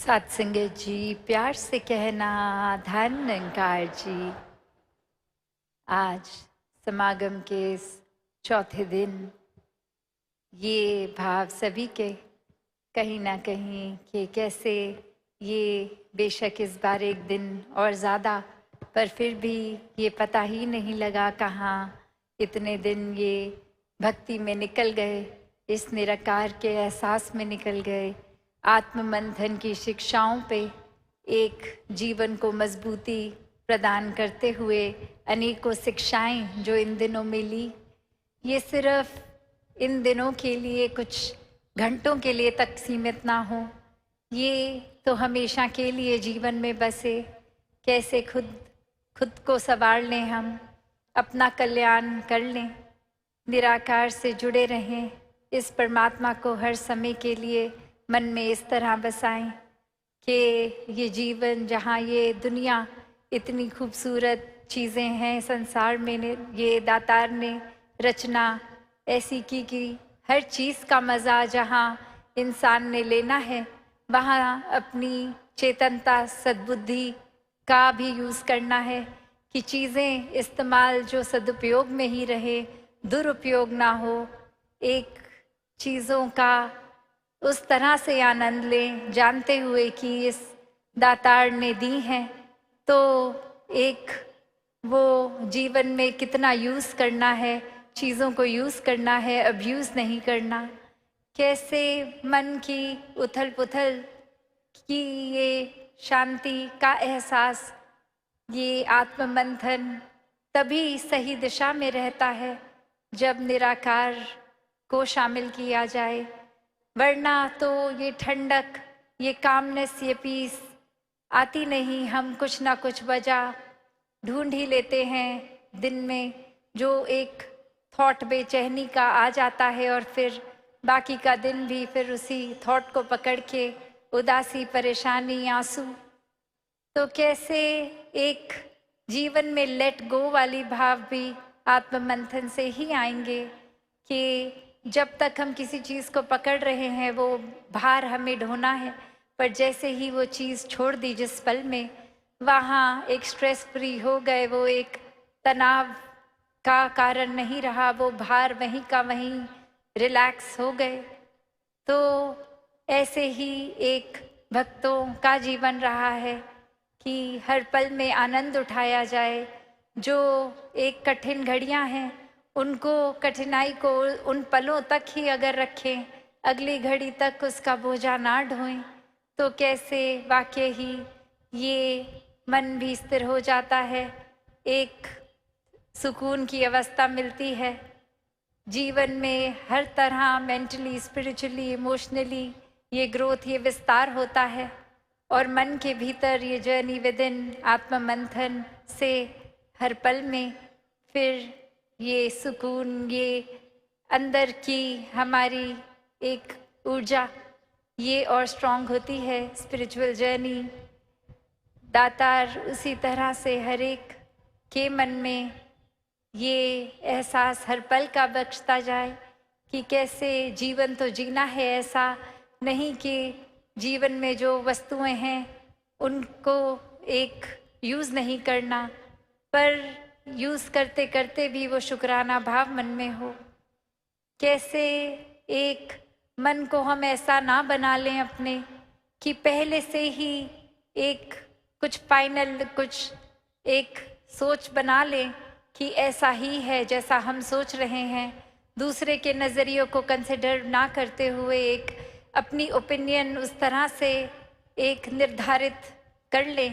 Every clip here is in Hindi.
सत्संगत जी, प्यार से कहना धन निरंकार जी। आज समागम के इस चौथे दिन ये भाव सभी के कहीं ना कहीं कि कैसे ये बेशक इस बार एक दिन और ज़्यादा, पर फिर भी ये पता ही नहीं लगा कहाँ इतने दिन ये भक्ति में निकल गए, इस निराकार के एहसास में निकल गए, आत्म मंथन की शिक्षाओं पे एक जीवन को मजबूती प्रदान करते हुए अनेकों शिक्षाएं जो इन दिनों में ली, ये सिर्फ इन दिनों के लिए कुछ घंटों के लिए तक सीमित ना हो, ये तो हमेशा के लिए जीवन में बसे। कैसे खुद को संवार लें, हम अपना कल्याण कर लें, निराकार से जुड़े रहें, इस परमात्मा को हर समय के लिए मन में इस तरह बसाएं कि ये जीवन, जहाँ ये दुनिया इतनी खूबसूरत चीज़ें हैं संसार में, ये दातार ने रचना ऐसी की कि हर चीज़ का मज़ा जहाँ इंसान ने लेना है वहाँ अपनी चेतनता सद्बुद्धि का भी यूज़ करना है कि चीज़ें इस्तेमाल जो सदुपयोग में ही रहे, दुरुपयोग ना हो। एक चीज़ों का उस तरह से आनंद लें जानते हुए कि इस दातार ने दी हैं, तो एक वो जीवन में कितना यूज़ करना है, चीज़ों को यूज़ करना है, अब्यूज़ नहीं करना। कैसे मन की उथल पुथल की ये शांति का एहसास, ये आत्म मंथन तभी सही दिशा में रहता है जब निराकार को शामिल किया जाए, वरना तो ये ठंडक, ये कामनेस, ये पीस आती नहीं। हम कुछ ना कुछ वजह ढूंढ ही लेते हैं दिन में, जो एक थॉट बेचैनी का आ जाता है और फिर बाकी का दिन भी फिर उसी थॉट को पकड़ के उदासी, परेशानी, आंसू। तो कैसे एक जीवन में लेट गो वाली भाव भी आत्म मंथन से ही आएंगे कि जब तक हम किसी चीज़ को पकड़ रहे हैं वो भार हमें ढोना है, पर जैसे ही वो चीज़ छोड़ दी जिस पल में, वहाँ एक स्ट्रेस फ्री हो गए, वो एक तनाव का कारण नहीं रहा, वो भार वहीं का वहीं रिलैक्स हो गए। तो ऐसे ही एक भक्तों का जीवन रहा है कि हर पल में आनंद उठाया जाए। जो एक कठिन घड़ियां हैं उनको, कठिनाई को उन पलों तक ही अगर रखें, अगली घड़ी तक उसका बोझा ना ढोएं, तो कैसे वाकई ही ये मन भी स्थिर हो जाता है, एक सुकून की अवस्था मिलती है। जीवन में हर तरह मेंटली, स्पिरिचुअली, इमोशनली ये ग्रोथ, ये विस्तार होता है, और मन के भीतर ये जर्नी विद इन आत्म मंथन से हर पल में फिर ये सुकून, ये अंदर की हमारी एक ऊर्जा ये और स्ट्रॉन्ग होती है। स्पिरिचुअल जर्नी दातार उसी तरह से हर एक के मन में ये एहसास हर पल का बख्शता जाए कि कैसे जीवन तो जीना है, ऐसा नहीं कि जीवन में जो वस्तुएं हैं उनको एक यूज़ नहीं करना, पर यूज़ करते करते भी वो शुक्राना भाव मन में हो। कैसे एक मन को हम ऐसा ना बना लें अपने कि पहले से ही एक कुछ फाइनल, कुछ एक सोच बना लें कि ऐसा ही है जैसा हम सोच रहे हैं, दूसरे के नज़रियों को कंसिडर ना करते हुए एक अपनी ओपिनियन उस तरह से एक निर्धारित कर लें।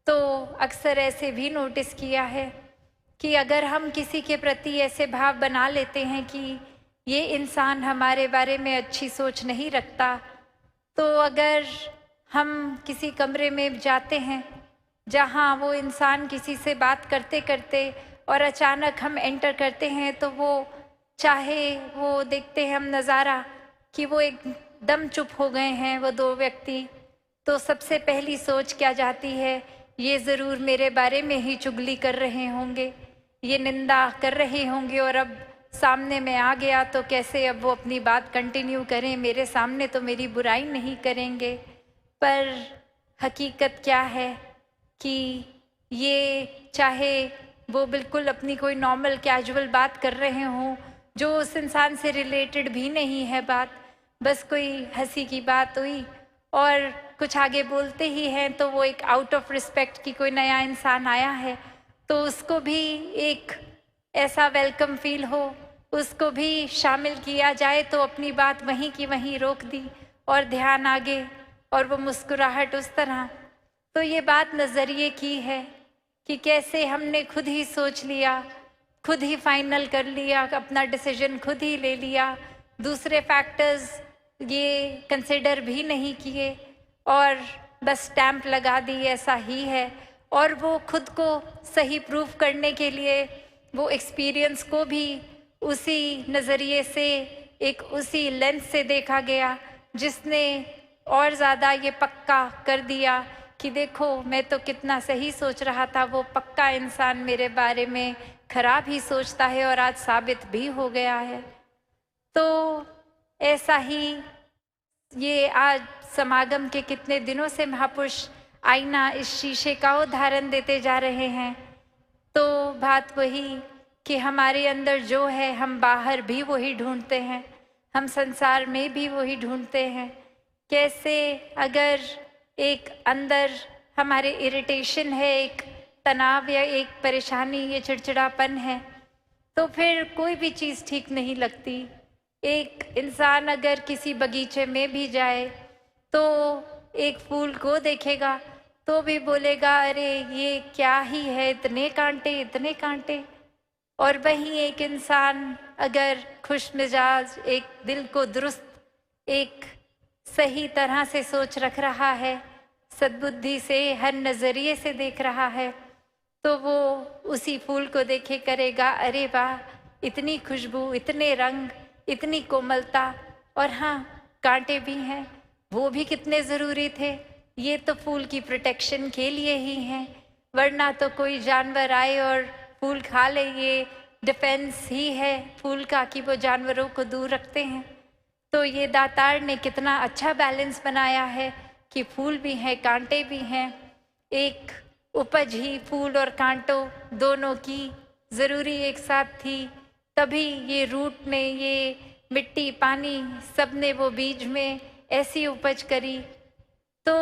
तो अक्सर ऐसे भी नोटिस किया है कि अगर हम किसी के प्रति ऐसे भाव बना लेते हैं कि ये इंसान हमारे बारे में अच्छी सोच नहीं रखता, तो अगर हम किसी कमरे में जाते हैं जहाँ वो इंसान किसी से बात करते करते और अचानक हम एंटर करते हैं, तो वो चाहे वो देखते हैं हम नज़ारा कि वो एकदम चुप हो गए हैं वो दो व्यक्ति, तो सबसे पहली सोच क्या जाती है, ये ज़रूर मेरे बारे में ही चुगली कर रहे होंगे, ये निंदा कर रहे होंगे, और अब सामने में आ गया तो कैसे अब वो अपनी बात कंटिन्यू करें, मेरे सामने तो मेरी बुराई नहीं करेंगे। पर हकीकत क्या है कि ये चाहे वो बिल्कुल अपनी कोई नॉर्मल कैजुअल बात कर रहे हों जो उस इंसान से रिलेटेड भी नहीं है बात, बस कोई हंसी की बात हुई और कुछ आगे बोलते ही हैं तो वो एक आउट ऑफ रिस्पेक्ट कि कोई नया इंसान आया है तो उसको भी एक ऐसा वेलकम फील हो, उसको भी शामिल किया जाए, तो अपनी बात वहीं की वहीं रोक दी और ध्यान आगे और वो मुस्कुराहट उस तरह। तो ये बात नज़रिए की है कि कैसे हमने खुद ही सोच लिया, खुद ही फाइनल कर लिया, अपना डिसीजन खुद ही ले लिया, दूसरे फैक्टर्स ये कंसिडर भी नहीं किए और बस स्टैंप लगा दी ऐसा ही है। और वो खुद को सही प्रूव करने के लिए वो एक्सपीरियंस को भी उसी नज़रिए से, एक उसी लेंस से देखा गया जिसने और ज़्यादा ये पक्का कर दिया कि देखो मैं तो कितना सही सोच रहा था, वो पक्का इंसान मेरे बारे में खराब ही सोचता है और आज साबित भी हो गया है। तो ऐसा ही ये आज समागम के कितने दिनों से महापुरुष आईना इस शीशे का उदाहरण देते जा रहे हैं। तो बात वही कि हमारे अंदर जो है हम बाहर भी वही ढूंढते हैं, हम संसार में भी वही ढूंढते हैं। कैसे अगर एक अंदर हमारे इरिटेशन है, एक तनाव या एक परेशानी, ये चिड़चिड़ापन है, तो फिर कोई भी चीज़ ठीक नहीं लगती। एक इंसान अगर किसी बगीचे में भी जाए तो एक फूल को देखेगा तो भी बोलेगा अरे ये क्या ही है, इतने कांटे इतने कांटे। और वहीं एक इंसान अगर खुश मिजाज, एक दिल को दुरुस्त, एक सही तरह से सोच रख रहा है, सद्बुद्धि से हर नज़रिए से देख रहा है, तो वो उसी फूल को देखे करेगा अरे वाह, इतनी खुशबू, इतने रंग, इतनी कोमलता, और हाँ कांटे भी हैं, वो भी कितने ज़रूरी थे, ये तो फूल की प्रोटेक्शन के लिए ही हैं, वरना तो कोई जानवर आए और फूल खा ले, ये डिफेंस ही है फूल का कि वो जानवरों को दूर रखते हैं। तो ये दातार ने कितना अच्छा बैलेंस बनाया है कि फूल भी हैं, कांटे भी हैं, एक उपज ही फूल और कांटों दोनों की ज़रूरी एक साथ थी, तभी ये रूट ने, ये मिट्टी, पानी, सब ने वो बीज में ऐसी उपज करी। तो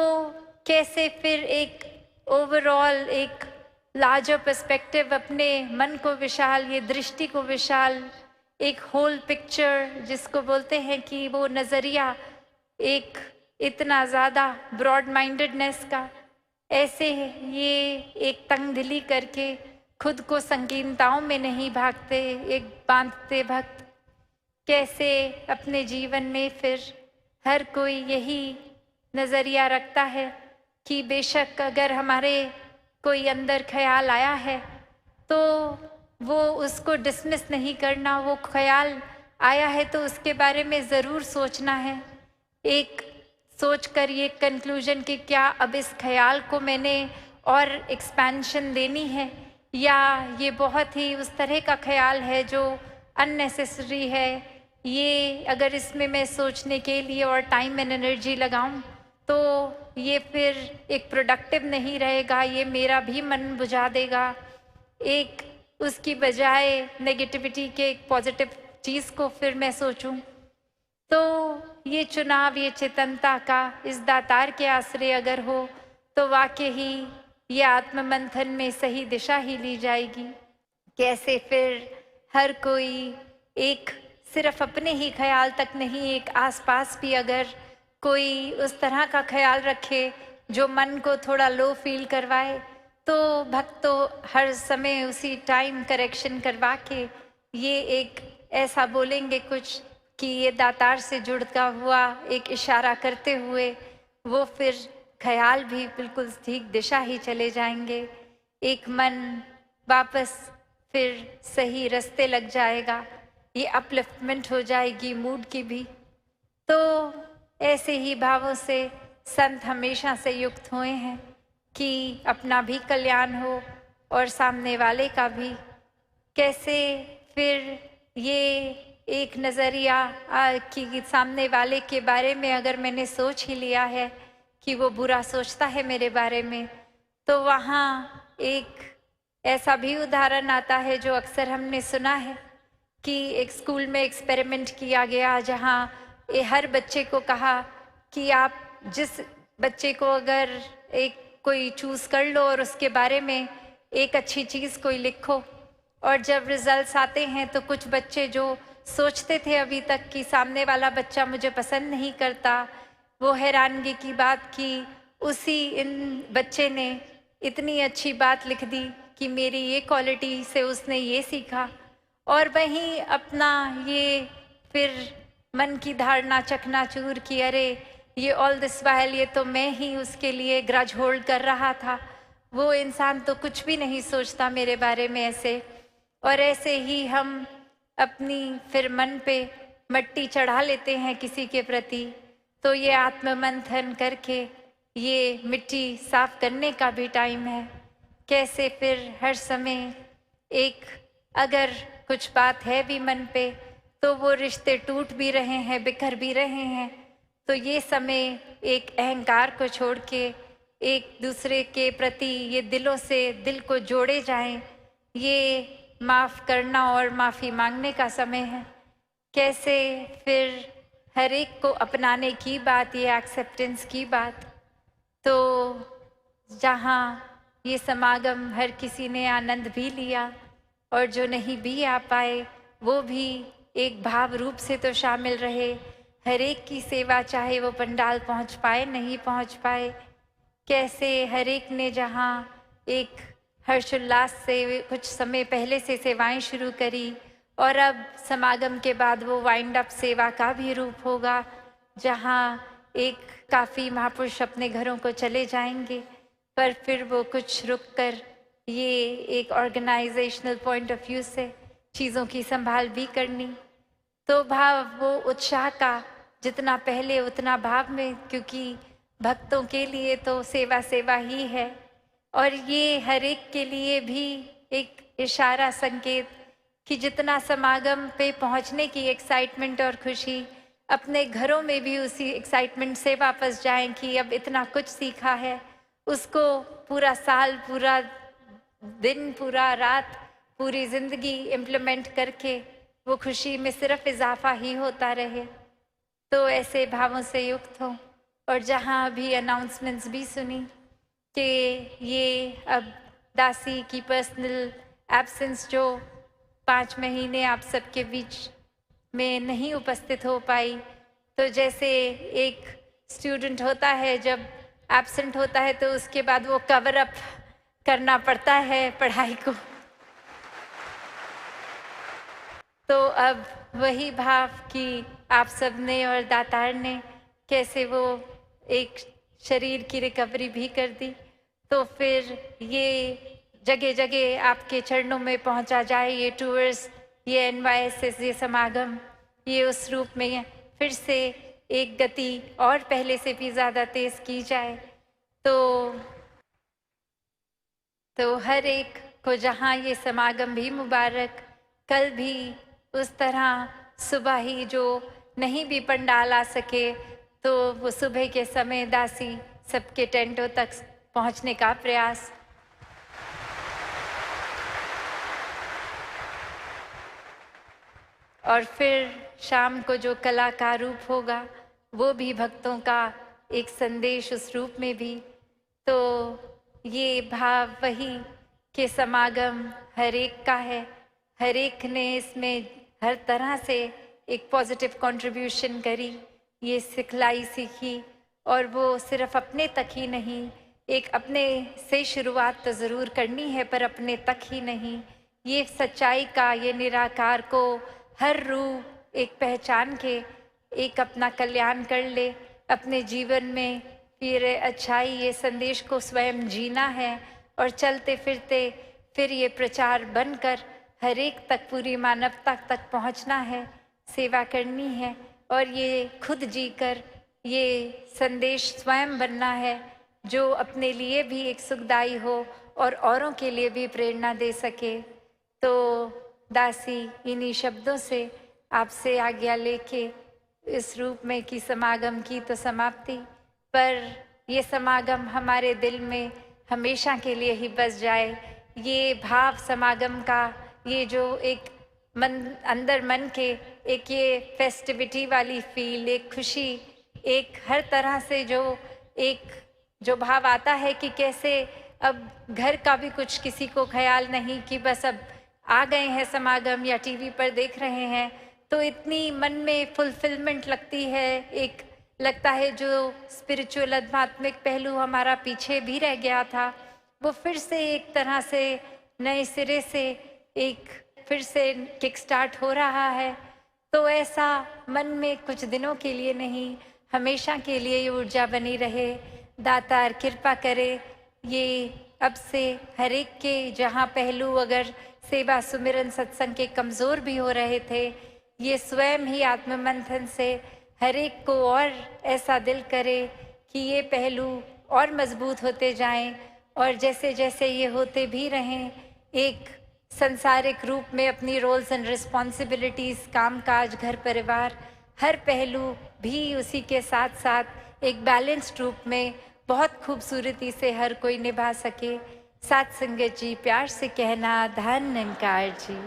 कैसे फिर एक ओवरऑल, एक लार्जर पर्सपेक्टिव, अपने मन को विशाल, ये दृष्टि को विशाल, एक होल पिक्चर जिसको बोलते हैं कि वो नज़रिया, एक इतना ज़्यादा ब्रॉड माइंडेडनेस का, ऐसे ये एक तंगदिली करके खुद को संकीर्णताओं में नहीं भागते, एक बांधते भक्त, कैसे अपने जीवन में फिर हर कोई यही नज़रिया रखता है कि बेशक अगर हमारे कोई अंदर ख्याल आया है तो वो उसको डिसमिस नहीं करना, वो ख्याल आया है तो उसके बारे में ज़रूर सोचना है, एक सोच कर ये कंक्लूजन कि क्या अब इस ख्याल को मैंने और एक्सपेंशन देनी है, या ये बहुत ही उस तरह का ख्याल है जो अननेसेसरी है, ये अगर इसमें मैं सोचने के लिए और टाइम एंड एनर्जी लगाऊं तो ये फिर एक प्रोडक्टिव नहीं रहेगा, ये मेरा भी मन बुझा देगा। एक उसकी बजाय नेगेटिविटी के एक पॉजिटिव चीज़ को फिर मैं सोचूं, तो ये चुनाव, ये चेतनता का इस दातार के आश्रय अगर हो तो वाकई ही ये आत्ममंथन में सही दिशा ही ली जाएगी। कैसे फिर हर कोई एक सिर्फ अपने ही ख्याल तक नहीं, एक आसपास भी अगर कोई उस तरह का ख्याल रखे जो मन को थोड़ा लो फील करवाए, तो भक्त तो हर समय उसी टाइम करेक्शन करवा के ये एक ऐसा बोलेंगे कुछ कि ये दातार से जुड़ता हुआ एक इशारा करते हुए वो फिर ख्याल भी बिल्कुल ठीक दिशा ही चले जाएंगे, एक मन वापस फिर सही रास्ते लग जाएगा, ये अपलिफ्टमेंट हो जाएगी मूड की भी। तो ऐसे ही भावों से संत हमेशा से युक्त हुए हैं कि अपना भी कल्याण हो और सामने वाले का भी। कैसे फिर ये एक नज़रिया कि सामने वाले के बारे में अगर मैंने सोच ही लिया है कि वो बुरा सोचता है मेरे बारे में। तो वहाँ एक ऐसा भी उदाहरण आता है जो अक्सर हमने सुना है कि एक स्कूल में एक्सपेरिमेंट किया गया, जहाँ हर बच्चे को कहा कि आप जिस बच्चे को अगर एक कोई चूज़ कर लो और उसके बारे में एक अच्छी चीज़ कोई लिखो, और जब रिजल्ट्स आते हैं तो कुछ बच्चे जो सोचते थे अभी तक कि सामने वाला बच्चा मुझे पसंद नहीं करता, वो हैरानगी की बात कि उसी इन बच्चे ने इतनी अच्छी बात लिख दी कि मेरी ये क्वालिटी से उसने ये सीखा। और वहीं अपना ये फिर मन की धारणा चकनाचूर कि अरे ये ऑल दिस वाइल ये तो मैं ही उसके लिए ग्रज होल्ड कर रहा था, वो इंसान तो कुछ भी नहीं सोचता मेरे बारे में ऐसे। और ऐसे ही हम अपनी फिर मन पे मट्टी चढ़ा लेते हैं किसी के प्रति। तो ये आत्ममंथन करके ये मिट्टी साफ करने का भी टाइम है। कैसे फिर हर समय एक अगर कुछ बात है भी मन पे तो वो रिश्ते टूट भी रहे हैं, बिखर भी रहे हैं, तो ये समय एक अहंकार को छोड़ के एक दूसरे के प्रति ये दिलों से दिल को जोड़े जाएं। ये माफ़ करना और माफ़ी मांगने का समय है। कैसे फिर हर एक को अपनाने की बात, ये एक्सेप्टेंस की बात। तो जहाँ ये समागम हर किसी ने आनंद भी लिया और जो नहीं भी आ पाए वो भी एक भाव रूप से तो शामिल रहे। हर एक की सेवा, चाहे वो पंडाल पहुँच पाए नहीं पहुँच पाए। कैसे हर एक ने जहाँ एक हर्षोल्लास से कुछ समय पहले से सेवाएं शुरू करी और अब समागम के बाद वो वाइंड अप सेवा का भी रूप होगा, जहाँ एक काफ़ी महापुरुष अपने घरों को चले जाएंगे, पर फिर वो कुछ रुक कर ये एक ऑर्गेनाइजेशनल पॉइंट ऑफ व्यू से चीज़ों की संभाल भी करनी। तो भाव वो उत्साह का जितना पहले उतना भाव में, क्योंकि भक्तों के लिए तो सेवा सेवा ही है। और ये हर एक के लिए भी एक इशारा, संकेत कि जितना समागम पे पहुंचने की एक्साइटमेंट और खुशी, अपने घरों में भी उसी एक्साइटमेंट से वापस जाएं कि अब इतना कुछ सीखा है, उसको पूरा साल, पूरा दिन, पूरा रात, पूरी ज़िंदगी इम्प्लीमेंट करके वो खुशी में सिर्फ इजाफा ही होता रहे। तो ऐसे भावों से युक्त हो। और जहाँ भी अनाउंसमेंट्स भी सुनी कि ये अब दासी की पर्सनल एब्सेंस जो 5 महीने आप सबके बीच में नहीं उपस्थित हो पाई, तो जैसे एक स्टूडेंट होता है जब एब्सेंट होता है तो उसके बाद वो कवर अप करना पड़ता है पढ़ाई को, तो अब वही भाव कि आप सब ने और दातार ने कैसे वो एक शरीर की रिकवरी भी कर दी, तो फिर ये जगह जगह आपके चरणों में पहुंचा जाए ये टूर्स, ये NYSS, ये समागम, ये उस रूप में फिर से एक गति और पहले से भी ज़्यादा तेज़ की जाए। तो हर एक को जहाँ ये समागम भी मुबारक, कल भी उस तरह सुबह ही जो नहीं भी पंडाल आ सके तो वो सुबह के समय दासी सबके टेंटों तक पहुँचने का प्रयास। और फिर शाम को जो कला का रूप होगा वो भी भक्तों का एक संदेश उस रूप में भी। तो ये भाव वही कि समागम हर एक का है, हर एक ने इसमें हर तरह से एक पॉजिटिव कंट्रीब्यूशन करी, ये सिखलाई सीखी, और वो सिर्फ अपने तक ही नहीं, एक अपने से शुरुआत तो ज़रूर करनी है पर अपने तक ही नहीं, ये सच्चाई का, ये निराकार को हर रूह एक पहचान के एक अपना कल्याण कर ले अपने जीवन में। फिर अच्छाई, ये संदेश को स्वयं जीना है और चलते फिरते फिर ये प्रचार बनकर हर एक तक, पूरी मानवता तक पहुंचना है, सेवा करनी है, और ये खुद जीकर ये संदेश स्वयं बनना है जो अपने लिए भी एक सुखदायी हो और औरों के लिए भी प्रेरणा दे सके। तो दासी इन्हीं शब्दों से आपसे आज्ञा लेके इस रूप में कि समागम की तो समाप्ति, पर ये समागम हमारे दिल में हमेशा के लिए ही बस जाए। ये भाव समागम का, ये जो एक मन अंदर मन के एक ये फेस्टिविटी वाली फील, एक खुशी, एक हर तरह से जो भाव आता है कि कैसे अब घर का भी कुछ किसी को ख्याल नहीं कि बस अब आ गए हैं समागम या टीवी पर देख रहे हैं, तो इतनी मन में फुलफिलमेंट लगती है। एक लगता है जो स्पिरिचुअल आध्यात्मिक पहलू हमारा पीछे भी रह गया था, वो फिर से एक तरह से नए सिरे से एक फिर से किक स्टार्ट हो रहा है। तो ऐसा मन में कुछ दिनों के लिए नहीं, हमेशा के लिए ये ऊर्जा बनी रहे। दातार कृपा करे ये अब से हर एक के जहाँ पहलू अगर सेवा सुमिरन सत्संग के कमज़ोर भी हो रहे थे, ये स्वयं ही आत्ममंथन से हर एक को और ऐसा दिल करे कि ये पहलू और मजबूत होते जाएं, और जैसे जैसे ये होते भी रहें, एक संसारिक रूप में अपनी रोल्स एंड रिस्पॉन्सिबिलिटीज़, काम काज, घर परिवार, हर पहलू भी उसी के साथ साथ एक बैलेंस्ड रूप में बहुत खूबसूरती से हर कोई निभा सके। साथ संगत जी, प्यार से कहना, धन निरंकार जी।